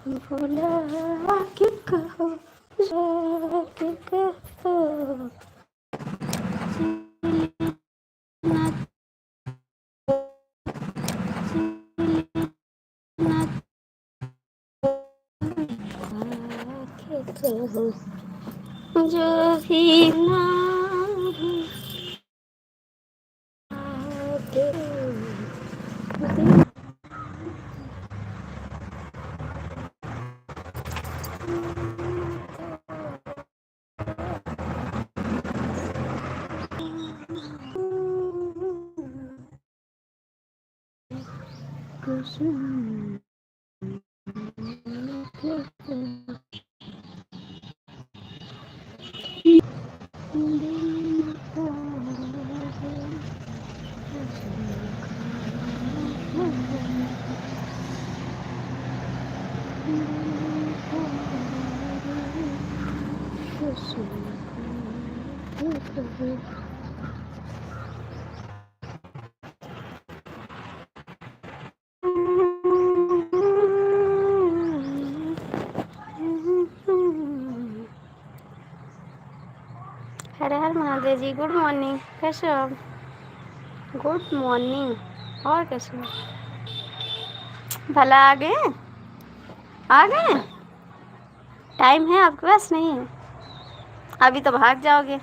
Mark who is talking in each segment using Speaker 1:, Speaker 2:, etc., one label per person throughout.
Speaker 1: भुला के कहो, जाके कहो, जीना जीना के कहो, जो भी मांगे के कुसुम के दिल का हर हर महादेव जी। गुड मॉर्निंग, कैसे हो आप? Good morning. और कैसे हो? भला आ गए? आ गए? टाइम है आपके पास? नहीं है अभी तो भाग जाओगे,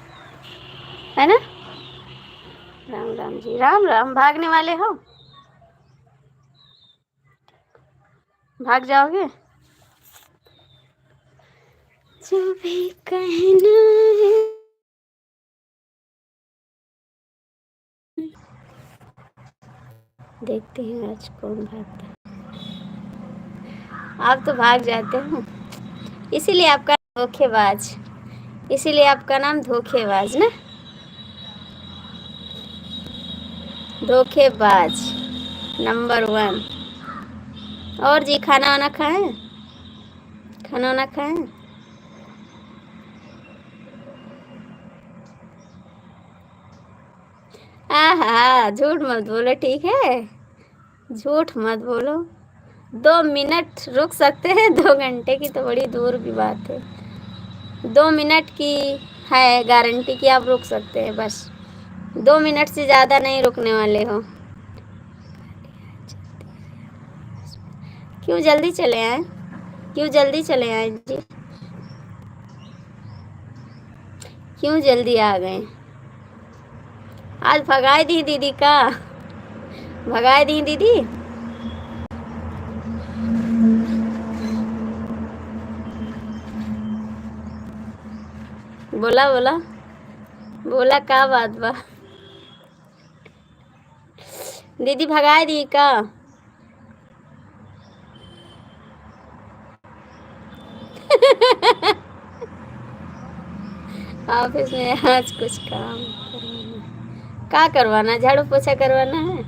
Speaker 1: है ना? राम राम जी, राम राम। भागने वाले हो? भाग जाओगे? जो भी कहना है। देखते हैं आज कौन भागता है। आप तो भाग जाते हो, इसीलिए आपका धोखेबाज, इसीलिए आपका नाम धोखेबाज ना, धोखेबाज नंबर 1। और जी, खाना वाना खाएं? खाना वाना खाएं? आहा, झूठ मत बोलो, ठीक है? झूठ मत बोलो। 2 मिनट रुक सकते हैं, 2 घंटे की तो बड़ी दूर की बात है। 2 मिनट की है गारंटी कि आप रुक सकते हैं, बस 2 मिनट से ज़्यादा नहीं रुकने वाले हो। क्यों जल्दी चले आए? क्यों जल्दी चले आए जी? क्यों जल्दी आ गए? आज भगाए दी दीदी का? भगाए दी दीदी? बोला बोला बोला, का बात बा? दीदी भगाए दी का? ऑफिस में आज कुछ काम करवाना? क्या करवाना? झाड़ू पोछा करवाना है?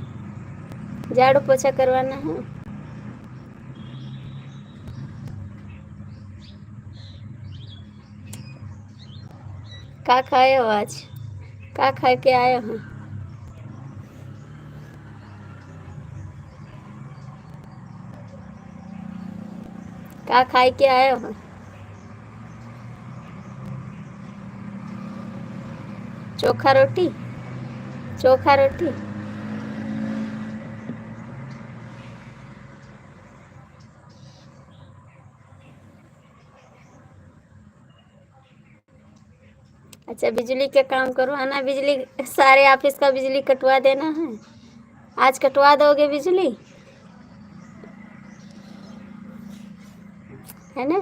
Speaker 1: झाड़ू पोछा करवाना है? क्या खाए हो आज? क्या खा के आए हो? क्या खाए के आए हो? चोखा रोटी? चोखा रोटी? अच्छा, बिजली का काम करवाना? बिजली सारे ऑफिस का बिजली कटवा देना है। आज कटवा दोगे बिजली, है ना?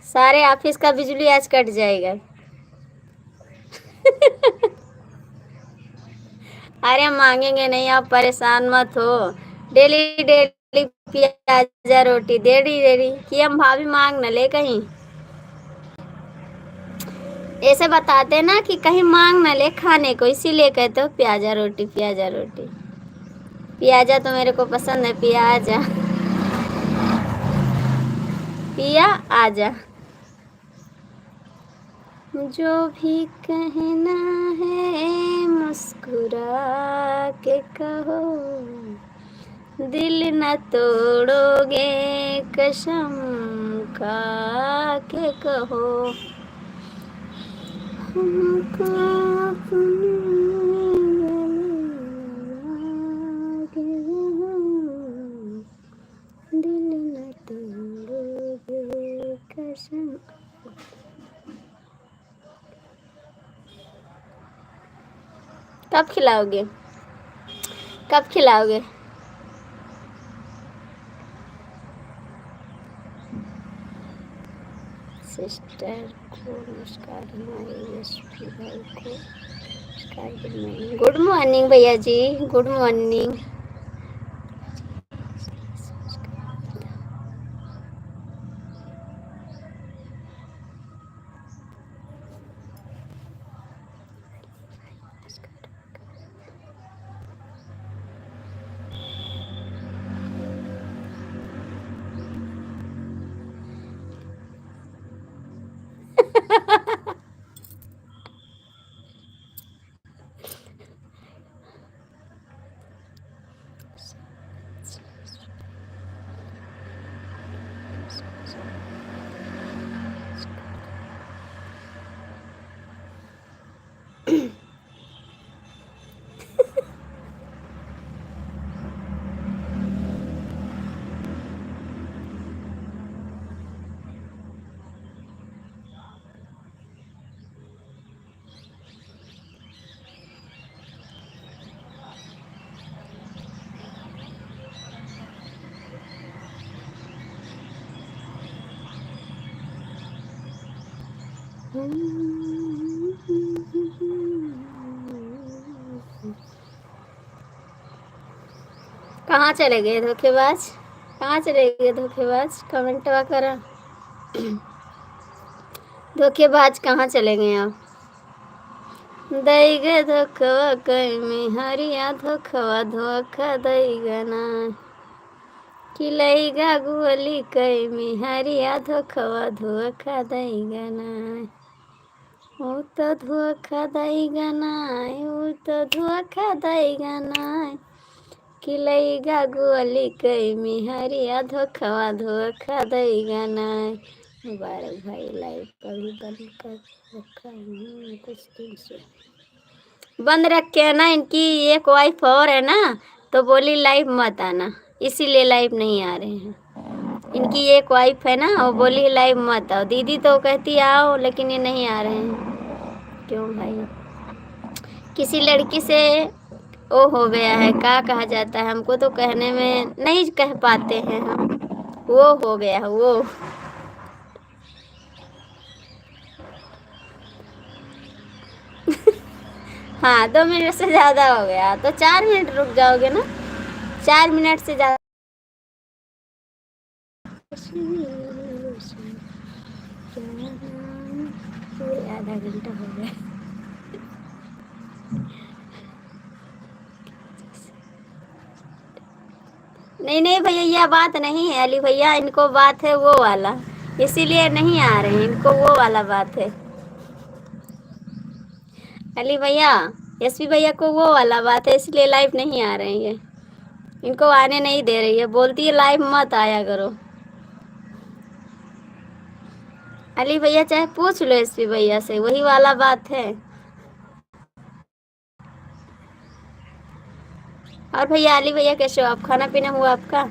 Speaker 1: सारे ऑफिस का बिजली आज कट जाएगा। अरे मांगेंगे नहीं, आप परेशान मत हो। डेली डेली प्याजा रोटी डेली डेली कि हम भाभी मांग न ले कहीं। ऐसे बताते ना कि कहीं मांग न ले खाने को, इसीलिए कहते हो प्याजा रोटी प्याजा रोटी। प्याजा तो मेरे को पसंद है, प्याजा। पिया आजा। जो भी कहना है मुस्कुरा के कहो, दिल न तोड़ोगे कसम खा के कहो हमको अपने गले लगा के दिल न तोड़ोगे कसम। कब खिलाओगे, कब खिलाओगे? सिस्टर को नमस्कार, हमारे यशवी भाई को नमस्कार। गुड मॉर्निंग, गुड मॉर्निंग भैया जी, गुड मॉर्निंग। कहाँ चले गए धोखेबाज, कहाँ चले गए धोखेबाज? कमेंट करा, धोखेबाज कहाँ चले गए आप? दैगे धोखवा कई में हरिया धोखवा धोखा दैगा ना खिलैगा गोली कई में हरिया धोखवा धोखा दैगा ना वो तो धोखा दैगा ना वो तो धोखा दैगा ना खिलैगा गोली कई में हरिया धोखवा धोखा दैगा ना। मुबारक भाई, लाइव कभी बंद कर रखा हूँ कुछ दिन से, बंद रखे है ना। इनकी एक वाइफ और है ना, तो बोली लाइव मत आना, इसीलिए लाइव नहीं आ रहे हैं। इनकी एक वाइफ है ना, वो बोली लाइव मत आओ। दीदी तो कहती आओ, लेकिन ये नहीं आ रहे हैं। क्यों भाई? किसी लड़की से ओ हो गया है, क्या कहा जाता है, हमको तो कहने में नहीं कह पाते हैं हम। वो हो गया है वो। हाँ, 2 मिनट से ज़्यादा हो गया तो 4 मिनट रुक जाओगे ना, 4 मिनट से ज़्यादा। पूरे आधा घंटा हो गया। नहीं नहीं भैया, यह बात नहीं है अली भैया, इनको बात है वो वाला, इसीलिए नहीं आ रहे हैं। इनको वो वाला बात है अली भैया, एसपी भैया को वो वाला बात है, इसलिए लाइव नहीं आ रहे हैं। इनको आने नहीं दे रही है, बोलती है लाइव मत आया करो। अली भैया चाहे पूछ लो एसपी भैया से, वही वाला बात है। और भैया अली भैया कैसे हो आप? खाना पीना हुआ आपका?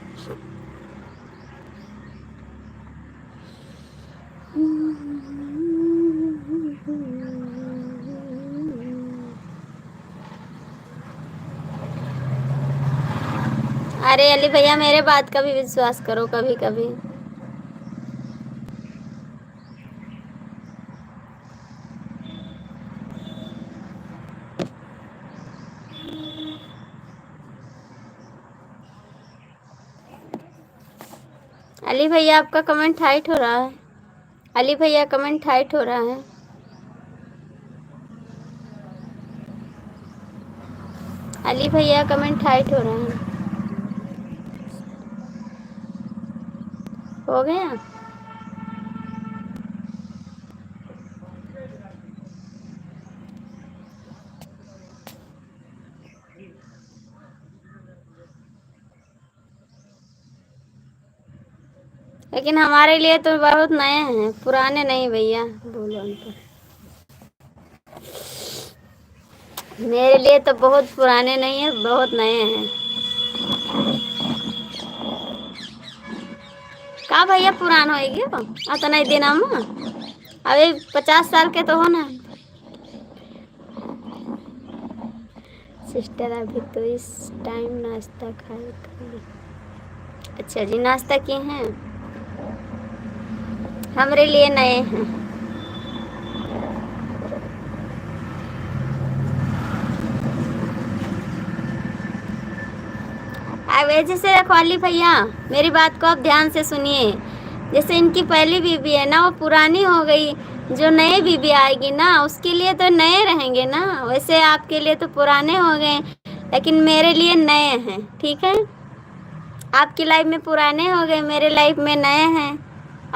Speaker 1: अरे अली भैया, मेरे बात का भी विश्वास करो कभी कभी। अली भैया आपका कमेंट हाइट हो रहा है। अली भैया कमेंट हाइट हो रहा है। अली भैया कमेंट हाइट हो रहा है। हो गया? लेकिन हमारे लिए तो बहुत नए हैं, पुराने नहीं भैया। बोलो उनको, मेरे लिए तो बहुत पुराने नहीं है, बहुत नए हैं। का भैया पुरान होएगी वो अतना ही दिन में, अभी 50 साल के तो हो ना। सिस्टर अभी तो इस टाइम नाश्ता खाए। अच्छा जी, नाश्ता किए हैं। हमारे लिए नए हैं। अब जैसे रखवाली भैया, मेरी बात को आप ध्यान से सुनिए। जैसे इनकी पहली बीबी है ना, वो पुरानी हो गई, जो नई बीबी आएगी ना उसके लिए तो नए रहेंगे ना। वैसे आपके लिए तो पुराने हो गए, लेकिन मेरे लिए नए हैं, ठीक है। आपकी लाइफ में पुराने हो गए, मेरे लाइफ में नए हैं।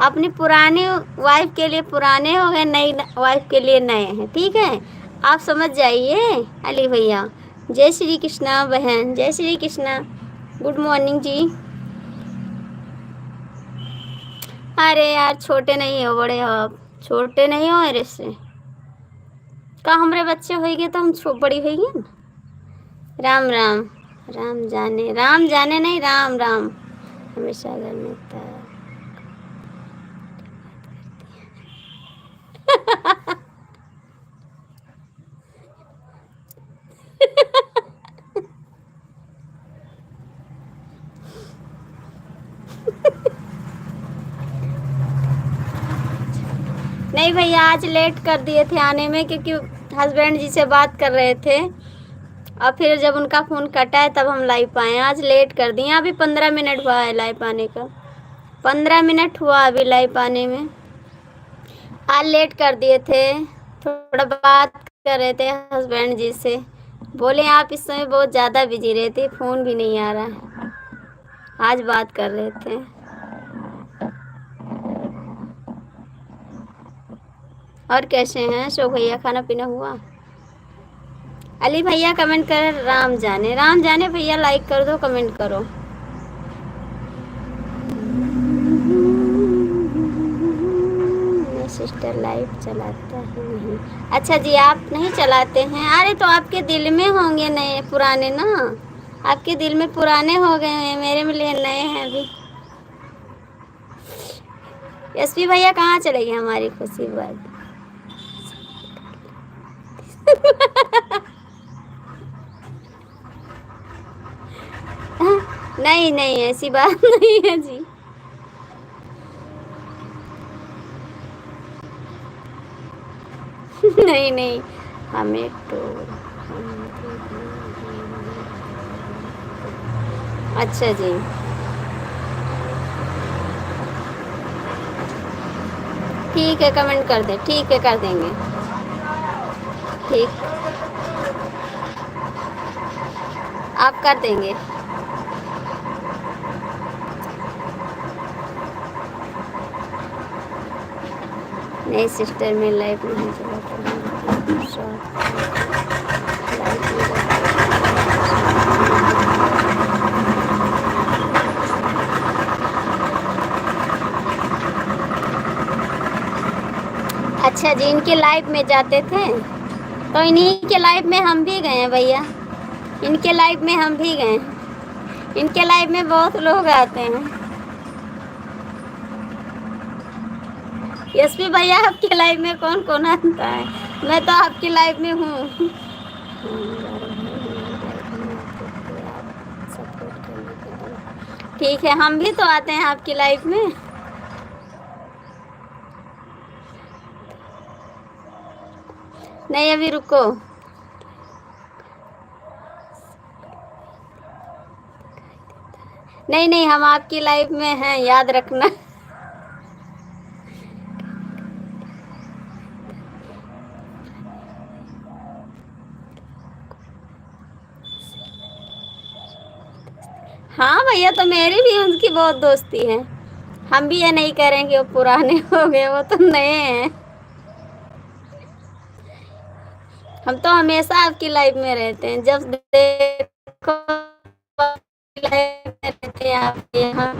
Speaker 1: अपनी पुरानी वाइफ के लिए पुराने हो गए, नई वाइफ के लिए नए हैं, ठीक है। आप समझ जाइए अली भैया। जय श्री कृष्णा बहन, जय श्री कृष्णा। गुड मॉर्निंग जी। अरे यार, छोटे नहीं हो बड़े हो आप, छोटे नहीं हो मेरे से। का हमारे बच्चे होइगे तो हम बड़ी होइगे ना। राम राम। राम जाने नहीं, राम राम हमेशा घर में था। नहीं भैया, आज लेट कर दिए थे आने में, क्योंकि हस्बैंड जी से बात कर रहे थे और फिर जब उनका फ़ोन कटा है तब हम लाइव आए। आज लेट कर दिए, अभी 15 मिनट हुआ है लाइव आने का। 15 मिनट हुआ अभी लाइव आने में। आज लेट कर दिए थे, थोड़ा बात कर रहे थे हस्बैंड जी से। बोले आप इस समय बहुत ज़्यादा बिजी रहते, फ़ोन भी नहीं आ रहा है। आज बात कर रहे थे। और कैसे हैं शो भैया, खाना पीना हुआ? अली भैया कमेंट कर, राम जाने भैया लाइक कर दो, कमेंट करो। सिस्टर लाइव चलाता है नहीं? अच्छा जी, आप नहीं चलाते हैं। अरे तो आपके दिल में होंगे नए पुराने ना, आपके दिल में पुराने हो गए हैं, मेरे में लिए नए हैं अभी। एसपी भैया कहाँ चले गए हमारी खुशी बात। नहीं नहीं, ऐसी बात नहीं है जी। नहीं नहीं, हमें तो अच्छा जी, ठीक है, कमेंट कर दे, ठीक है कर देंगे। ठीक, आप कर देंगे। नहीं सिस्टर, मैं लाइफ नहीं चलाता अच्छा जी, इनके लाइफ में जाते थे तो इन्हीं के लाइफ में हम भी गए हैं भैया। इनके लाइफ में हम भी गए, इनके लाइफ में बहुत लोग आते हैं। एसपी भैया, आपके लाइफ में कौन कौन आता है? मैं तो आपकी लाइफ में हूँ। ठीक है, हम भी तो आते हैं आपकी लाइफ में। नहीं अभी रुको, नहीं नहीं, हम आपकी लाइफ में हैं, याद रखना। हाँ भैया, तो मेरी भी उनकी बहुत दोस्ती है। हम भी ये नहीं कह रहे कि वो पुराने हो गए, वो तो नए हैं। हम तो हमेशा आपकी लाइफ में रहते हैं, जब देखो लाइफ में रहते हैं आपके यहाँ।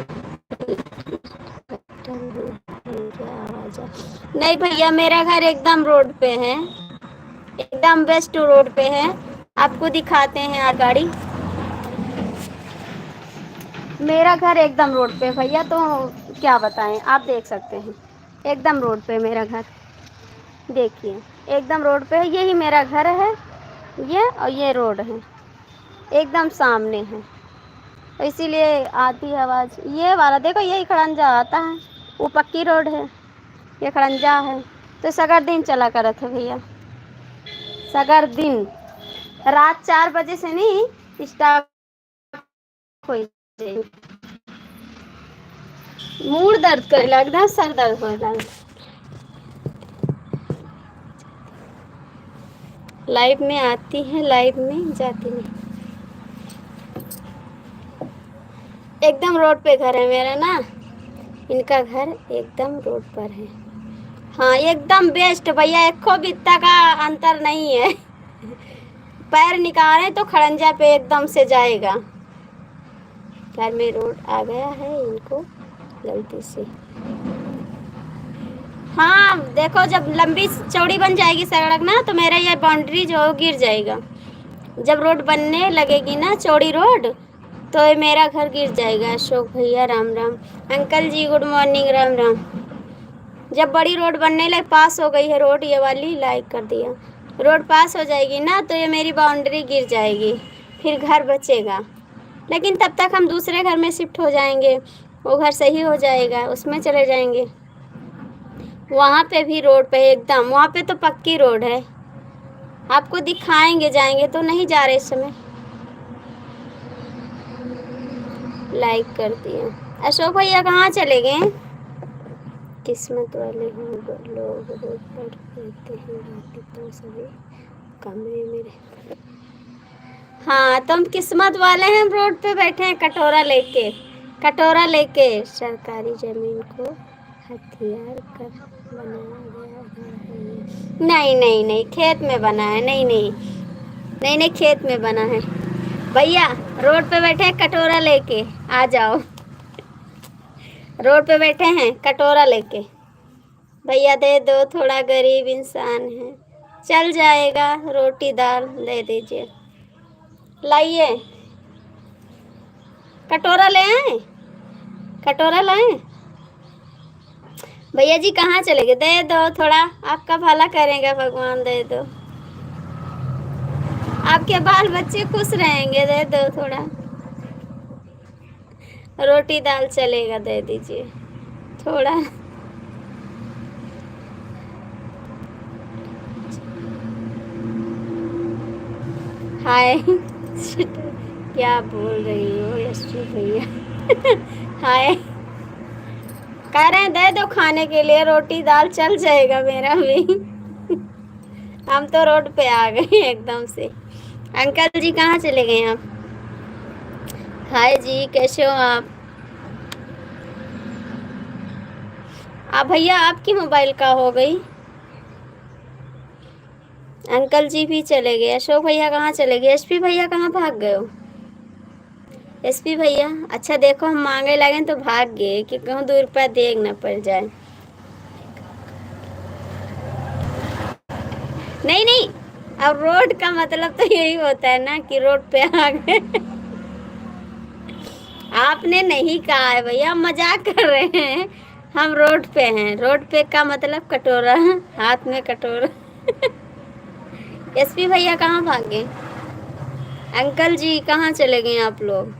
Speaker 1: नहीं भैया, मेरा घर एकदम रोड पे है, एकदम बेस्ट रोड पे है। आपको दिखाते हैं आ गाड़ी। मेरा घर एकदम रोड पे भैया, तो क्या बताएं, आप देख सकते हैं एकदम रोड पे मेरा घर। देखिए एकदम रोड पे है, यही मेरा घर है, ये और ये रोड है, एकदम सामने है, तो इसीलिए आती है आवाज़। ये वाला देखो, यही खड़ंजा आता है, वो पक्की रोड है, ये खड़ंजा है। तो सगर दिन चला करत है भैया, सगर दिन रात 4 बजे से नहीं स्टार्ट हो जाए। मूड दर्द करे लगता, सर दर्द हो लगता। लाइव में आती है, लाइव में जाती नहीं। एकदम रोड पे घर है मेरा ना, इनका घर एकदम रोड पर है। हाँ एकदम बेस्ट भैया, एक खो बित्ता का अंतर नहीं है। पैर निकाले तो खड़ंजा पे एकदम से जाएगा। घर में रोड आ गया है इनको गलती से। हाँ देखो, जब लंबी चौड़ी बन जाएगी सड़क ना, तो मेरा ये बाउंड्री जो गिर जाएगा। जब रोड बनने लगेगी ना, चौड़ी रोड, तो ये मेरा घर गिर जाएगा। अशोक भैया राम राम। अंकल जी गुड मॉर्निंग, राम राम। जब बड़ी रोड बनने लगे, पास हो गई है रोड ये वाली, लाइक कर दिया। रोड पास हो जाएगी ना, तो ये मेरी बाउंड्री गिर जाएगी, फिर घर बचेगा। लेकिन तब तक हम दूसरे घर में शिफ्ट हो जाएंगे, वो घर सही हो जाएगा, उसमें चले जाएंगे। वहाँ पे भी रोड पे एकदम, वहाँ पे तो पक्की रोड है, आपको दिखाएंगे, जाएंगे तो नहीं जा रहे इस समय। लाइक कर दिया। अशोक भैया कहाँ चले गए? किस्मत वाले हैं लोग, रोड पर रहते हैं, बाकी तो सभी कमरे में रहते। हाँ तो हम किस्मत वाले हैं, हम रोड पे बैठे हैं कटोरा लेके, कटोरा लेके। सरकारी जमीन को हथियार कर बनाया गया है। नहीं नहीं नहीं, खेत में बना है। नहीं नहीं नहीं नहीं, खेत में बना है भैया। रोड पे बैठे हैं कटोरा लेके, आ जाओ। रोड पे बैठे हैं कटोरा लेके। भैया दे दो, थोड़ा गरीब इंसान है, चल जाएगा। रोटी दाल दे दीजिए। लाइए, कटोरा ले आए, कटोरा लाए। भैया जी कहाँ चले गए? दे दो थोड़ा, आपका भला करेंगे भगवान, दे दो। आपके बाल बच्चे खुश रहेंगे, दे दो थोड़ा। रोटी दाल चलेगा, दे दीजिए थोड़ा। हाय। क्या बोल रही हो यशु भैया? हाय कह रहे हैं दे दो खाने के लिए, रोटी दाल चल जाएगा मेरा भी। हम तो रोड पे आ गए एकदम से। अंकल जी कहाँ चले गए आप? हाय जी, कैसे हो आप? भैया आपकी मोबाइल का हो गई। अंकल जी भी चले गए। अशोक भैया कहाँ चले गए? एसपी भैया कहाँ भाग गए हो? एसपी भैया, अच्छा देखो हम मांगे लगे तो भाग गए कि कहूँ 2 रुपया देख न पड़ जाए। नहीं नहीं, अब रोड का मतलब तो यही होता है ना कि रोड पे आ गए। आपने नहीं कहा है भैया, हम मजाक कर रहे हैं। हम रोड पे हैं, रोड पे का मतलब कटोरा, हाथ में कटोरा। एसपी भैया कहाँ भागे? अंकल जी कहाँ चले गए आप लोग?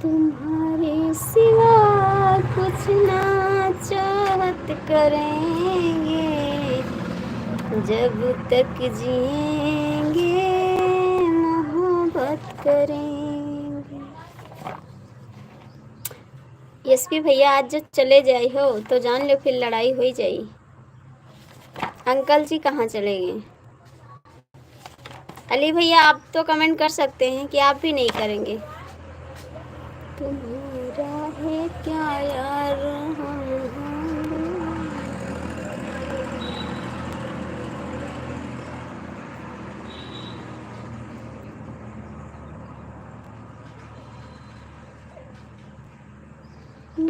Speaker 1: तुम्हारे सिवा कुछ ना चाहत करेंगे, जब तक जिएंगे मोहब्बत करेंगे। एसपी भैया आज जो चले जाए हो तो जान लो फिर लड़ाई हो ही जाई। अंकल जी कहाँ चले गए? अली भैया आप तो कमेंट कर सकते हैं कि आप भी नहीं करेंगे। तुम्हारा है क्या यार ठीक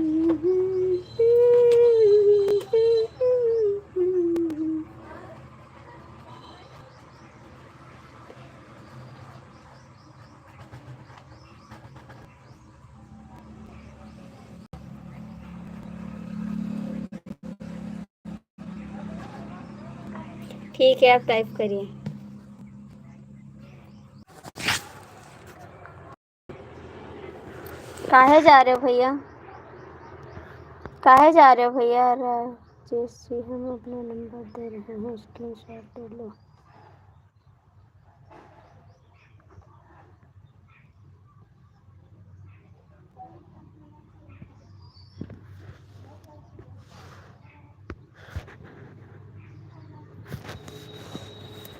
Speaker 1: है, आप टाइप करिए। काहे जा रहे हो भैया? काहे जा रहे हो भैया? राजेश जी, हम अपना नंबर दे रहे हैं, स्क्रीनशॉट ले लो।